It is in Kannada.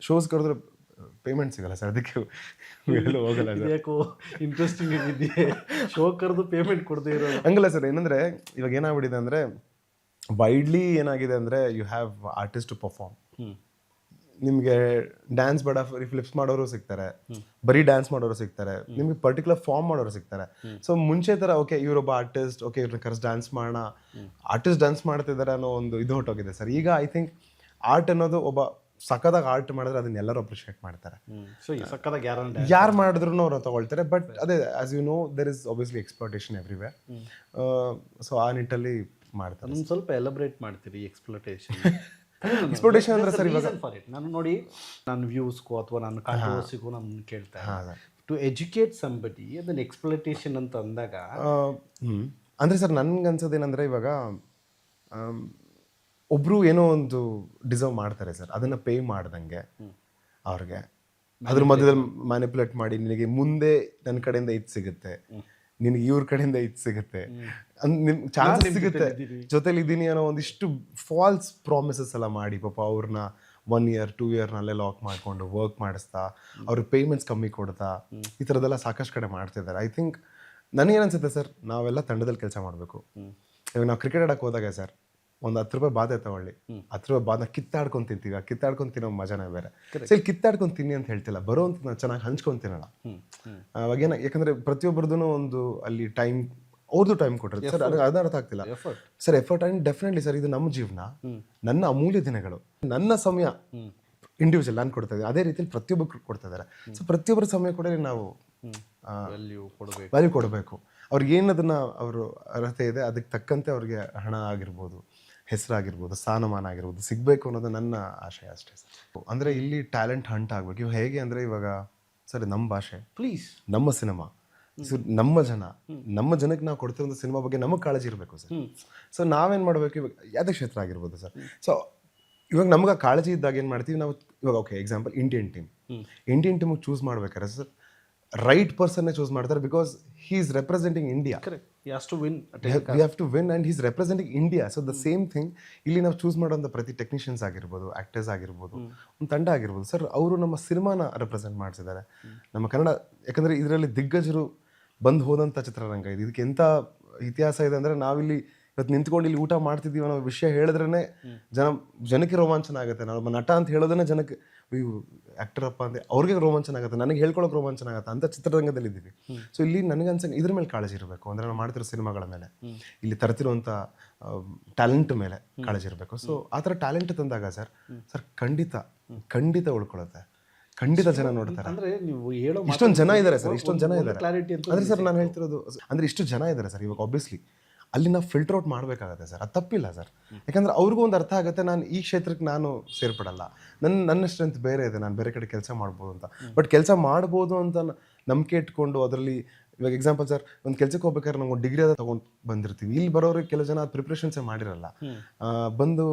ಶೋಸ್ ಕರೆದ್ರೆ ಪೇಮೆಂಟ್ ಸಿಗಲ್ಲ ಸರ್, ಅದಕ್ಕೆ ಎಲ್ಲೂ ಹೋಗಲ್ಲ ಸರ್. ಯಾಕೋ ಇಂಟ್ರೆಸ್ಟಿಂಗ್ ಆಗಿದೆಯೇ ಶೋ ಕರೆದು ಪೇಮೆಂಟ್ ಕೊಡದೇ ಇರೋದು? ಹಂಗಲ್ಲ ಸರ್, ಏನಂದರೆ ಇವಾಗ ಏನಾಗ್ಬಿಟ್ಟಿದೆ ಅಂದರೆ ವೈಡ್ಲಿ ಏನಾಗಿದೆ ಅಂದರೆ you have artist to perform. ನಿಮಗೆ ಡ್ಯಾನ್ಸ್ ಬೇಡ ಫ್ಲಿಪ್ಸ್ ಮಾಡೋರು ಸಿಗ್ತಾರೆ, ಬರೀ ಡ್ಯಾನ್ಸ್ ಮಾಡೋರು ಸಿಗ್ತಾರೆ, ನಿಮಗೆ ಪರ್ಟಿಕ್ಯುಲರ್ ಫಾರ್ಮ್ ಮಾಡೋರು ಸಿಗ್ತಾರೆ. ಸೊ ಮುಂಚೆ ಥರ ಓಕೆ ಇವರೊಬ್ಬ ಆರ್ಟಿಸ್ಟ್, ಓಕೆ ಇವ್ರನ್ನ ಕರೆಸ್ ಡ್ಯಾನ್ಸ್ ಮಾಡೋಣ, ಆರ್ಟಿಸ್ಟ್ ಡ್ಯಾನ್ಸ್ ಮಾಡ್ತಿದ್ದಾರೆ ಅನ್ನೋ ಒಂದು ಇದು ಹೊಟ್ಟೋಗಿದೆ ಸರ್. ಈಗ ಐ ಥಿಂಕ್ ಆರ್ಟ್ ಅನ್ನೋದು ಒಬ್ಬ ಸಕ್ಕದಾಗ ಆರ್ಟ್ ಮಾಡಿದ್ರೆ ಅದನ್ನ ಎಲ್ಲರೂ ಅಪ್ರಿಷಿಯೇಟ್ ಮಾಡ್ತಾರೆ. ಸೊ ಸಕ್ಕದಾಗ ಯಾರು ಮಾಡಿದ್ರು ಅವ್ರು ತಗೊಳ್ತಾರೆ. ಬಟ್ ಅದೇ as you know there is obviously exploitation everywhere. So ಆ ನಿಟ್ಟಲ್ಲಿ ಮಾಡ್ತಾರೆ. ನಾನು ಸ್ವಲ್ಪ ಎಲಬ್ರೇಟ್ ಮಾಡ್ತೀರಿ ಎಕ್ಸ್ಪ್ಲೋಟೇಷನ್? ಎಕ್ಸ್ಪ್ಲೋಟೇಷನ್ ಅಂದ್ರೆ ಸರ್ ಇವಾಗ ನಾನು ನೋಡಿ, ನಾನು ವ್ಯೂಸ್ಗೂ ಅಥವಾ ನಾನು ಕಾಂಟ್ರವರ್ಸಿಗೂ ನಾನು ಕೇಳ್ತಾ ಟು ಎಜುಕೇಟ್ ಸಂಬಡಿ ಅದನ್ನ ಎಕ್ಸ್ಪ್ಲೋಟೇಷನ್ ಅಂತ ಅಂದಾಗ ಅಂದರೆ ಸರ್ ನನ್ಗೆ ಅನ್ಸೋದೇನಂದರೆ ಇವಾಗ ಒಬ್ಬರು ಏನೋ ಒಂದು ಡಿಸರ್ವ್ ಮಾಡ್ತಾರೆ ಸರ್, ಅದನ್ನು ಪೇ ಮಾಡ್ದಂಗೆ ಅವ್ರಿಗೆ ಅದ್ರ ಮಧ್ಯದಲ್ಲಿ ಮ್ಯಾನಿಪುಲೇಟ್ ಮಾಡಿ ನಿನಗೆ ಮುಂದೆ ನನ್ನ ಕಡೆಯಿಂದ ಇದು ಸಿಗುತ್ತೆ, ನಿನಗೆ ಇವ್ರ ಕಡೆಯಿಂದ ಇದು ಸಿಗುತ್ತೆ, ನಿಮ್ಗೆ ಚಾನ್ಸ್ ಸಿಗುತ್ತೆ, ಜೊತೆಲಿ ಇದ್ದೀನಿ ಅನ್ನೋ ಒಂದಿಷ್ಟು ಫಾಲ್ಸ್ ಪ್ರಾಮಿಸಸ್ ಎಲ್ಲ ಮಾಡಿ ಪಾಪ ಅವ್ರನ್ನ 1 year 2 year ಲಾಕ್ ಮಾಡಿಕೊಂಡು ವರ್ಕ್ ಮಾಡಿಸ್ತಾ ಅವ್ರಿಗೆ ಪೇಮೆಂಟ್ಸ್ ಕಮ್ಮಿ ಕೊಡ್ತಾ ಈ ಥರದ್ದೆಲ್ಲ ಸಾಕಷ್ಟು ಕಡೆ ಮಾಡ್ತಿದ್ದಾರೆ. ಐ ಥಿಂಕ್ ನನಗೇನನ್ಸುತ್ತೆ ಸರ್, ನಾವೆಲ್ಲ ತಂಡದಲ್ಲಿ ಕೆಲಸ ಮಾಡಬೇಕು. ಇವಾಗ ನಾವು ಕ್ರಿಕೆಟ್ ಆಡಕ್ಕೆ ಹೋದಾಗ ಸರ್ ಒಂದು 10 ರೂಪಾಯಿ ಬಾಧೆ ತಗೊಳ್ಳಿ, 10 ರೂಪಾಯಿ ಬಾಧೆ ಕಿತ್ತಾಡ್ಕೊಂಡು ತಿಂತೀವಿ, ಕಿತ್ತಾಡ್ಕೊಂಡು ತಿನ್ನೋ ಮಜಾನೇ ಬೇರೆ. ಸರಿ ಕಿತ್ತಾಡ್ಕೊಂಡು ತಿನ್ನಿ ಅಂತ ಹೇಳ್ತಿಲ್ಲ, ಬರೋವಂಥ ನಾವು ಚೆನ್ನಾಗಿ ಹಂಚ್ಕೊಂಡು ತಿನ್ನೋಣ. ಅವಾಗೇನ ಯಾಕಂದರೆ ಪ್ರತಿಯೊಬ್ಬರದ್ದು ಒಂದು ಅಲ್ಲಿ ಟೈಮ್ ಅವ್ರದ್ದು ಟೈಮ್ ಕೊಟ್ಟಿರುತ್ತೆ ಸರ್, ಅದು ಅರ್ಥ ಆಗ್ತಿಲ್ಲ sir. Effort and definitely sir ಇದು ನಮ್ಮ ಜೀವನ, ನನ್ನ ಅಮೂಲ್ಯ ದಿನಗಳು, ನನ್ನ ಸಮಯ ಇಂಡಿವಿಜುವಲ್ ನಾನು ಕೊಡ್ತಾ ಇದ್ದೀನಿ, ಅದೇ ರೀತಿಯಲ್ಲಿ ಪ್ರತಿಯೊಬ್ಬರು ಕೊಡ್ತಾ ಇದ್ದಾರೆ. ಸೊ ಪ್ರತಿಯೊಬ್ಬರ ಸಮಯ ಕೂಡ ನಾವು ವ್ಯಾಲ್ಯೂ ಕೊಡಬೇಕು. ಅವ್ರಿಗೆ ಏನದನ್ನ ಅವರು ಅರ್ಹತೆ ಇದೆ ಅದಕ್ಕೆ ತಕ್ಕಂತೆ ಅವ್ರಿಗೆ ಹಣ ಆಗಿರ್ಬೋದು, ಹೆಸರಾಗಿರ್ಬೋದು, ಸ್ಥಾನಮಾನ ಆಗಿರ್ಬೋದು ಸಿಗಬೇಕು ಅನ್ನೋದು ನನ್ನ ಆಶಯ ಅಷ್ಟೇ ಸರ್. ಅಂದರೆ ಇಲ್ಲಿ ಟ್ಯಾಲೆಂಟ್ ಹಂಟ್ ಆಗಬೇಕು. ಇವಾಗ ಹೇಗೆ ಅಂದರೆ ಇವಾಗ ಸರಿ ನಮ್ಮ ಭಾಷೆ, ಪ್ಲೀಸ್ ನಮ್ಮ ಸಿನಿಮಾ, ನಮ್ಮ ಜನಕ್ಕೆ ನಾವು ಕೊಡ್ತಿರೋ ಸಿನಿಮಾ ಬಗ್ಗೆ ನಮಗೆ ಕಾಳಜಿ ಇರಬೇಕು ಸರ್. ಸೊ ನಾವೇನು ಮಾಡಬೇಕು, ಇವಾಗ ಯಾವುದೇ ಕ್ಷೇತ್ರ ಆಗಿರ್ಬೋದು ಸರ್. ಸೊ ಇವಾಗ ನಮ್ಗೆ ಆ ಕಾಳಜಿ ಇದ್ದಾಗ ಏನು ಮಾಡ್ತೀವಿ ನಾವು, ಇವಾಗ ಓಕೆ ಎಕ್ಸಾಂಪಲ್ ಇಂಡಿಯನ್ ಟೀಮಿಗೆ ಚೂಸ್ ಮಾಡ್ಬೇಕಾದ್ರೆ ಸರ್ ರೈಟ್ ಪರ್ಸನ್ನೇ ಚೂಸ್ ಮಾಡ್ತಾರೆ, because he is representing India. We have to win and he is representing India. So the same thing ಇಲ್ಲಿ ನಾವು ಚೂಸ್ ಮಾಡೋಂಥ ಪ್ರತಿ ಟೆಕ್ನಿಷಿಯನ್ಸ್ ಆಗಿರ್ಬೋದು, ಆ್ಯಕ್ಟರ್ಸ್ ಆಗಿರ್ಬೋದು, ಒಂದು ತಂಡ ಆಗಿರ್ಬೋದು ಸರ್, ಅವರು ನಮ್ಮ ಸಿನಿಮಾನ ರೆಪ್ರೆಸೆಂಟ್ ಮಾಡ್ತಿದ್ದಾರೆ, ನಮ್ಮ ಕನ್ನಡ. ಯಾಕಂದರೆ ಇದರಲ್ಲಿ ದಿಗ್ಗಜರು ಬಂದು ಹೋದಂಥ ಚಿತ್ರರಂಗ ಇದು. ಇದಕ್ಕೆ ಎಂಥ ಇತಿಹಾಸ ಇದೆ ಅಂದರೆ ನಾವಿಲ್ಲಿ ಇವತ್ತು ನಿಂತ್ಕೊಂಡು ಇಲ್ಲಿ ಊಟ ಮಾಡ್ತಿದ್ದೀವಿ ಅನ್ನೋ ವಿಷಯ ಹೇಳಿದ್ರೇ ಜನಕ್ಕೆ ರೋಮಾಂಚನ ಆಗುತ್ತೆ. ನಾವು ನಟ ಅಂತ ಹೇಳೋದನ್ನೇ ಜನಕ್ಕೆ ಆ್ಯಕ್ಟರಪ್ಪ ಅಂತ ಅವ್ರಿಗೆ ರೋಮಾಂಚನ ಆಗುತ್ತೆ, ನನಗೆ ಹೇಳ್ಕೊಳಕ್ಕೆ ರೋಮಾಂಚನ ಆಗುತ್ತೆ, ಅಂತ ಚಿತ್ರರಂಗದಲ್ಲಿ ಇದ್ದೀವಿ. ಸೊ ಇಲ್ಲಿ ನನಗನ್ಸಂಗೆ ಇದ್ರ ಮೇಲೆ ಕಾಳಜಿ ಇರಬೇಕು. ಅಂದರೆ ನಾವು ಮಾಡ್ತಿರೋ ಸಿನಿಮಾಗಳ ಮೇಲೆ, ಇಲ್ಲಿ ತರ್ತಿರುವಂಥ ಟ್ಯಾಲೆಂಟ್ ಮೇಲೆ ಕಾಳಜಿ ಇರಬೇಕು. ಸೊ ಆ ಥರ ಟ್ಯಾಲೆಂಟ್ ತಂದಾಗ ಸರ್ ಖಂಡಿತ ಉಳ್ಕೊಳ್ಳುತ್ತೆ, ಖಂಡಿತ ಜನ ನೋಡ್ತಾರೆ. ಅಂದರೆ ನೀವು ಹೇಳೋ ಇಷ್ಟೊಂದು ಜನ ಇದ್ದಾರೆ ಸರ್, ಇಷ್ಟೊಂದು ಜನ ಇದ್ದಾರೆ. ಅಂದರೆ ಸರ್ ನಾನು ಹೇಳ್ತಿರೋದು ಅಂದರೆ ಇಷ್ಟು ಜನ ಇದ್ದಾರೆ ಸರ್. ಇವಾಗ ಆಬ್ವಿಯಸ್ಲಿ ಅಲ್ಲಿ ನಾವು ಫಿಲ್ಟರ್ ಔಟ್ ಮಾಡಬೇಕಾಗತ್ತೆ ಸರ್, ಅದು ತಪ್ಪಿಲ್ಲ ಸರ್. ಯಾಕಂದರೆ ಅವ್ರಿಗೂ ಒಂದು ಅರ್ಥ ಆಗುತ್ತೆ, ನಾನು ಈ ಕ್ಷೇತ್ರಕ್ಕೆ ನಾನು ಸೇರ್ಪಡಲ್ಲ, ನನ್ನ ಸ್ಟ್ರೆಂತ್ ಬೇರೆ ಇದೆ, ನಾನು ಬೇರೆ ಕಡೆ ಕೆಲಸ ಮಾಡ್ಬೋದು ಅಂತ. ಬಟ್ ಕೆಲಸ ಮಾಡ್ಬೋದು ಅಂತ ನಂಬಿಕೆ ಇಟ್ಕೊಂಡು ಅದರಲ್ಲಿ ಇವಾಗ ಎಕ್ಸಾಂಪಲ್ ಸರ್, ಒಂದು ಕೆಲಸಕ್ಕೆ ಹೋಗ್ಬೇಕಾದ್ರೆ ನಾವು ಡಿಗ್ರಿ ಅದ ತೊಗೊಂಡು ಬಂದಿರ್ತೀವಿ. ಇಲ್ಲಿ ಬರೋರಿಗೆ ಕೆಲವು ಜನ ಪ್ರಿಪ್ರೇಷನ್ಸೇ ಮಾಡಿರಲ್ಲ, ಬಂದು